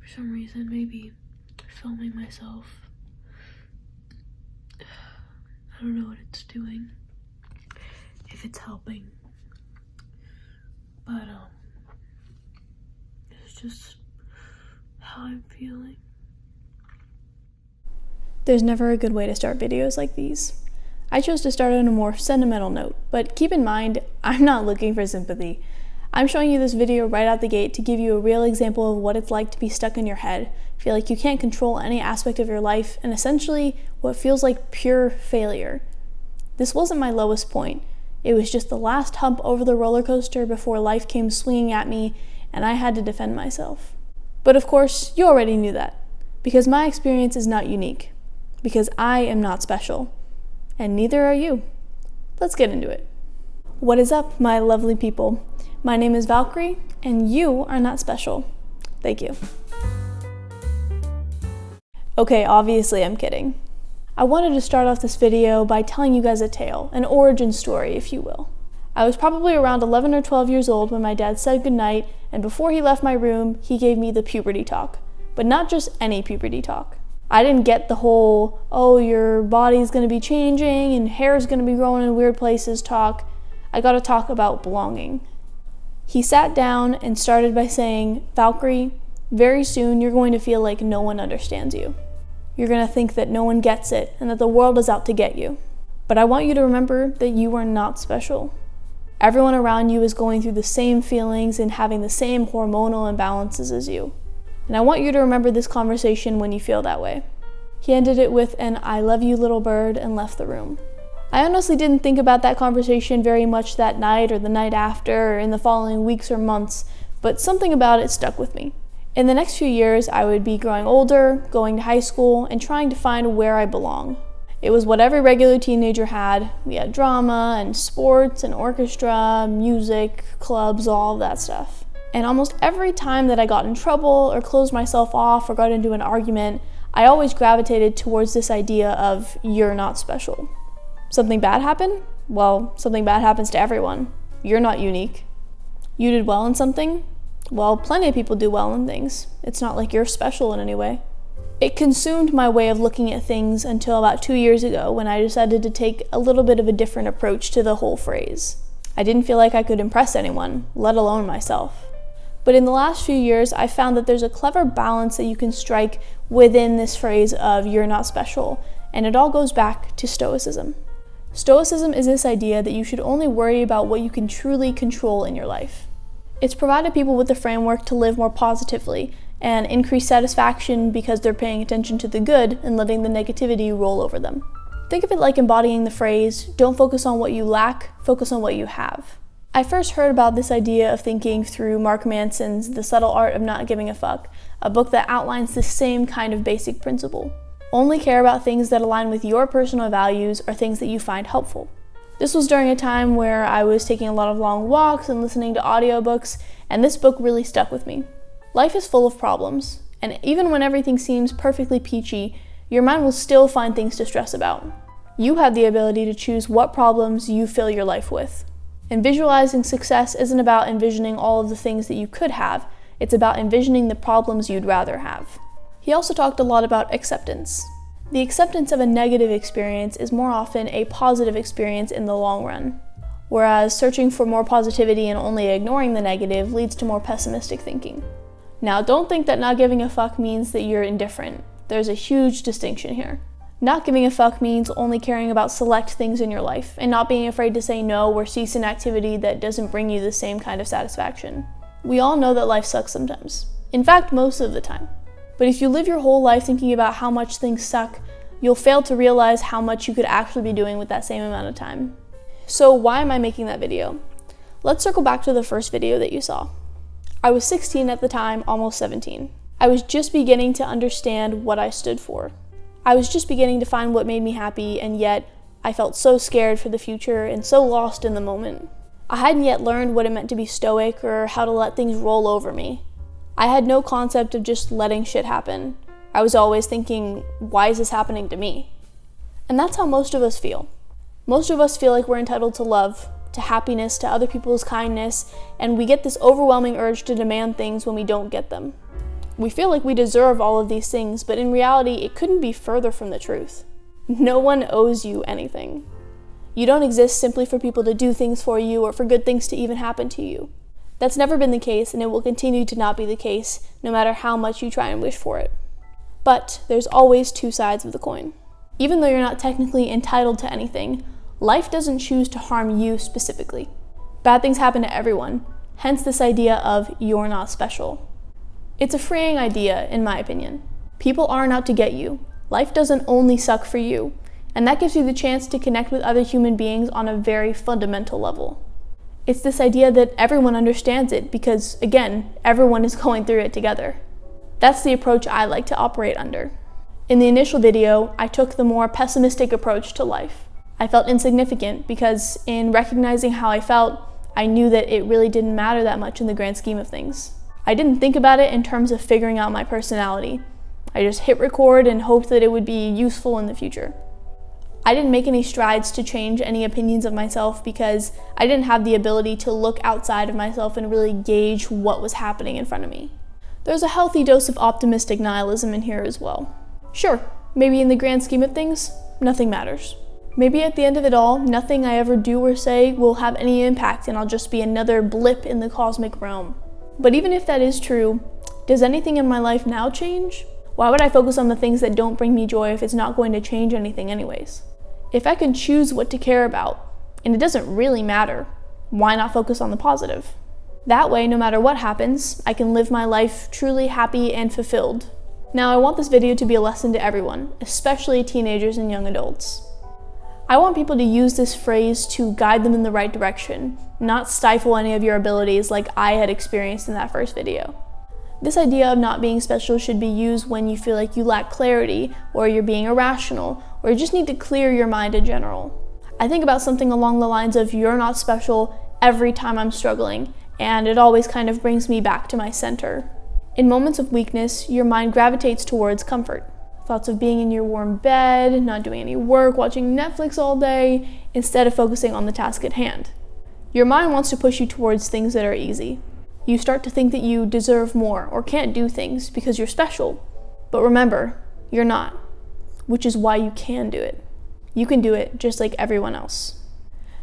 for some reason, maybe filming myself, I don't know what it's doing, if it's helping, but it's just how I'm feeling. There's never a good way to start videos like these. I chose to start on a more sentimental note, but keep in mind, I'm not looking for sympathy. I'm showing you this video right out the gate to give you a real example of what it's like to be stuck in your head, feel like you can't control any aspect of your life, and essentially what feels like pure failure. This wasn't my lowest point. It was just the last hump over the roller coaster before life came swinging at me and I had to defend myself. But of course, you already knew that, because my experience is not unique, because I am not special, and neither are you. Let's get into it. What is up, my lovely people? My name is Valkyrie, and you are not special. Thank you. Okay, obviously I'm kidding. I wanted to start off this video by telling you guys a tale, an origin story, if you will. I was probably around 11 or 12 years old when my dad said goodnight, and before he left my room, he gave me the puberty talk. But not just any puberty talk. I didn't get the whole, oh, your body's gonna be changing and hair's gonna be growing in weird places talk. I got to talk about belonging. He sat down and started by saying, Valkyrie, very soon you're going to feel like no one understands you. You're going to think that no one gets it and that the world is out to get you. But I want you to remember that you are not special. Everyone around you is going through the same feelings and having the same hormonal imbalances as you. And I want you to remember this conversation when you feel that way. He ended it with an I love you little bird and left the room. I honestly didn't think about that conversation very much that night or the night after or in the following weeks or months, but something about it stuck with me. In the next few years, I would be growing older, going to high school, and trying to find where I belong. It was what every regular teenager had. We had drama and sports and orchestra, music, clubs, all of that stuff. And almost every time that I got in trouble or closed myself off or got into an argument, I always gravitated towards this idea of you're not special. Something bad happened? Well, something bad happens to everyone. You're not unique. You did well in something? Well, plenty of people do well in things. It's not like you're special in any way. It consumed my way of looking at things until about 2 years ago when I decided to take a little bit of a different approach to the whole phrase. I didn't feel like I could impress anyone, let alone myself. But in the last few years, I found that there's a clever balance that you can strike within this phrase of you're not special, and it all goes back to Stoicism. Stoicism is this idea that you should only worry about what you can truly control in your life. It's provided people with the framework to live more positively and increase satisfaction because they're paying attention to the good and letting the negativity roll over them. Think of it like embodying the phrase, don't focus on what you lack, focus on what you have. I first heard about this idea of thinking through Mark Manson's The Subtle Art of Not Giving a Fuck, a book that outlines the same kind of basic principle. Only care about things that align with your personal values or things that you find helpful. This was during a time where I was taking a lot of long walks and listening to audiobooks, and this book really stuck with me. Life is full of problems, and even when everything seems perfectly peachy, your mind will still find things to stress about. You have the ability to choose what problems you fill your life with. And visualizing success isn't about envisioning all of the things that you could have, it's about envisioning the problems you'd rather have. He also talked a lot about acceptance. The acceptance of a negative experience is more often a positive experience in the long run, whereas searching for more positivity and only ignoring the negative leads to more pessimistic thinking. Now, don't think that not giving a fuck means that you're indifferent. There's a huge distinction here. Not giving a fuck means only caring about select things in your life and not being afraid to say no or cease an activity that doesn't bring you the same kind of satisfaction. We all know that life sucks sometimes. In fact, most of the time. But if you live your whole life thinking about how much things suck, you'll fail to realize how much you could actually be doing with that same amount of time. So why am I making that video? Let's circle back to the first video that you saw. I was 16 at the time, almost 17. I was just beginning to understand what I stood for. I was just beginning to find what made me happy, and yet I felt so scared for the future and so lost in the moment. I hadn't yet learned what it meant to be stoic or how to let things roll over me. I had no concept of just letting shit happen. I was always thinking, why is this happening to me? And that's how most of us feel. Most of us feel like we're entitled to love, to happiness, to other people's kindness, and we get this overwhelming urge to demand things when we don't get them. We feel like we deserve all of these things, but in reality, it couldn't be further from the truth. No one owes you anything. You don't exist simply for people to do things for you or for good things to even happen to you. That's never been the case, and it will continue to not be the case, no matter how much you try and wish for it. But there's always two sides of the coin. Even though you're not technically entitled to anything, life doesn't choose to harm you specifically. Bad things happen to everyone, hence this idea of you're not special. It's a freeing idea, in my opinion. People aren't out to get you. Life doesn't only suck for you, and that gives you the chance to connect with other human beings on a very fundamental level. It's this idea that everyone understands it because, again, everyone is going through it together. That's the approach I like to operate under. In the initial video, I took the more pessimistic approach to life. I felt insignificant because in recognizing how I felt, I knew that it really didn't matter that much in the grand scheme of things. I didn't think about it in terms of figuring out my personality. I just hit record and hoped that it would be useful in the future. I didn't make any strides to change any opinions of myself because I didn't have the ability to look outside of myself and really gauge what was happening in front of me. There's a healthy dose of optimistic nihilism in here as well. Sure, maybe in the grand scheme of things, nothing matters. Maybe at the end of it all, nothing I ever do or say will have any impact and I'll just be another blip in the cosmic realm. But even if that is true, does anything in my life now change? Why would I focus on the things that don't bring me joy if it's not going to change anything anyways? If I can choose what to care about, and it doesn't really matter, why not focus on the positive? That way, no matter what happens, I can live my life truly happy and fulfilled. Now, I want this video to be a lesson to everyone, especially teenagers and young adults. I want people to use this phrase to guide them in the right direction, not stifle any of your abilities like I had experienced in that first video. This idea of not being special should be used when you feel like you lack clarity, or you're being irrational, or you just need to clear your mind in general. I think about something along the lines of you're not special every time I'm struggling, and it always kind of brings me back to my center. In moments of weakness, your mind gravitates towards comfort. Thoughts of being in your warm bed, not doing any work, watching Netflix all day, instead of focusing on the task at hand. Your mind wants to push you towards things that are easy. You start to think that you deserve more or can't do things because you're special. But remember, you're not, which is why you can do it. You can do it just like everyone else.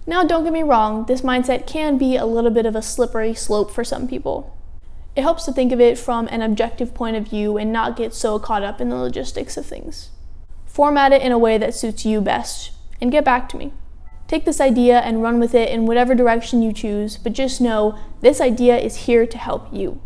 Now, don't get me wrong, this mindset can be a little bit of a slippery slope for some people. It helps to think of it from an objective point of view and not get so caught up in the logistics of things. Format it in a way that suits you best, and get back to me. Take this idea and run with it in whatever direction you choose, but just know this idea is here to help you.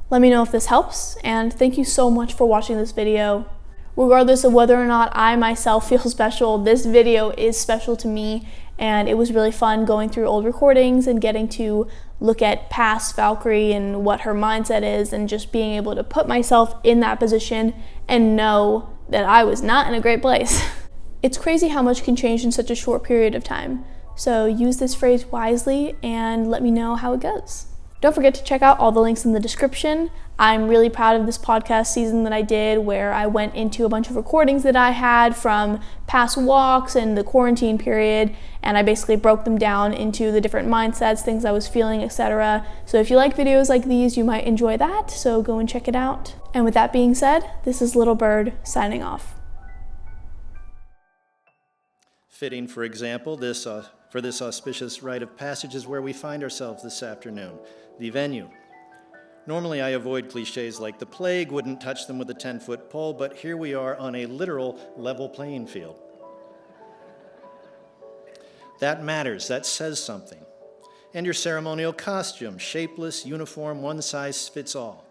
Let me know if this helps, and thank you so much for watching this video. Regardless of whether or not I myself feel special, this video is special to me, and it was really fun going through old recordings and getting to look at past Valkyrie and what her mindset is, and just being able to put myself in that position and know that I was not in a great place. It's crazy how much can change in such a short period of time. So use this phrase wisely and let me know how it goes. Don't forget to check out all the links in the description. I'm really proud of this podcast season that I did, where I went into a bunch of recordings that I had from past walks and the quarantine period, and I basically broke them down into the different mindsets, things I was feeling, etc. So if you like videos like these, you might enjoy that, so go and check it out. And with that being said, this is Little Bird signing off. Fitting, for example, for this auspicious rite of passage is where we find ourselves this afternoon, the venue. Normally I avoid cliches like the plague wouldn't touch them with a 10-foot pole, but here we are on a literal level playing field. That matters, that says something. And your ceremonial costume, shapeless, uniform, one size fits all.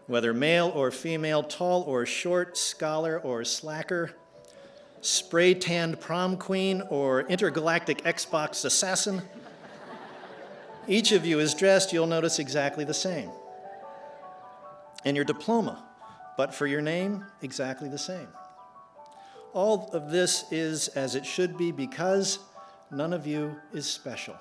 Whether male or female, tall or short, scholar or slacker, spray-tanned prom queen or intergalactic Xbox assassin, each of you is dressed, you'll notice, exactly the same. And your diploma, but for your name, exactly the same. All of this is as it should be because none of you is special.